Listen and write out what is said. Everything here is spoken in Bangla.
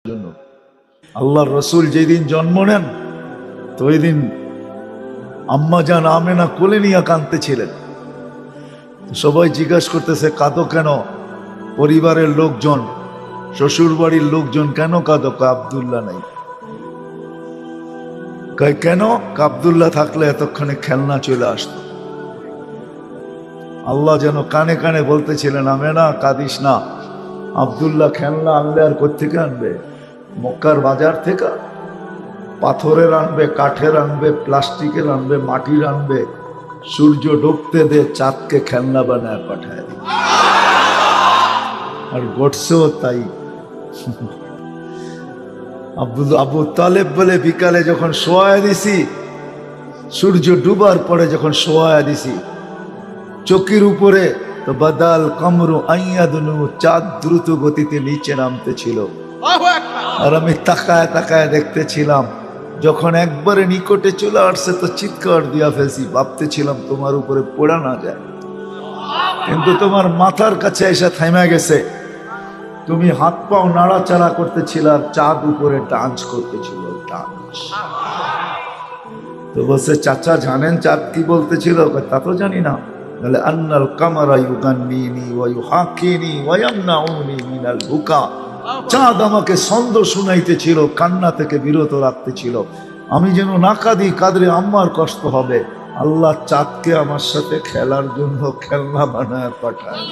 জন্য। আল্লাহর রসুল যেদিন জন্ম নেন তো ওই দিন আম্মা জান আমেনা কোলে নিয়ে কাঁদতেছিলেন। সবাই জিজ্ঞাসা করতেছে কাঁদো কেন? পরিবারের লোকজন, শ্বশুর বাড়ির লোকজন কেন কাঁদো? আব্দুল্লাহ নাই। কেন? আব্দুল্লাহ থাকলে এতক্ষণে খেলনা চলে আসতো। আল্লাহ যেন কানে কানে বলতেছিলেন আমেনা কাঁদিস না, আব্দুল্লাহ খেলনা আনলে আর কোত্থেকে আনবে? মক্কার বাজার থেকে পাথরের আনবে, কাঠের আনবে, প্লাস্টিকের আনবে, মাটির আনবে। সূর্য ডুবতে দে, চাঁদকে খেলনা বানায় পাঠায়। আর ঘটছেও তাই। আবু তালেব বলে বিকালে যখন শোয়া দিছি, সূর্য ডুবার পরে যখন শোয়া দিছি চকির উপরে, তো বাদাল কামরু আইয়াদনু, চাঁদ দ্রুত গতিতে নিচে নামতে ছিল। আর আমি তাকায় তাকায় দেখতেছিলাম। যখন একবারে নিকটে চলে আসছে তো চিৎকার দিয়া ফেলছি, ভাবতেছিলাম তোমার উপরে পড়া না যায়, কিন্তু তোমার মাথার কাছে এসে থেমে গেছে। তুমি হাত পাও নাড়াচাড়া করতেছিল আর চাঁদ উপরে ডান্স করতেছিল। ডান্স তো বলছে চাচা জানেন চাঁদ কি বলতেছিল? তা তো জানি না। বলে আন্নাল কামারা ইউগান্নিনি ওয়া ইউহাকিনি ওয়া ইয়ামনাউনি মিনাল বুকা। চাঁদ আমাকে ছন্দ শুনাইতেছিল, কান্না থেকে বিরত রাখতেছিল। আমি যেন না কাঁদি, কাঁদলে আম্মার কষ্ট হবে। আল্লাহ চাঁদকে আমার সাথে খেলার জন্য খেলনা বানায় পাঠায়।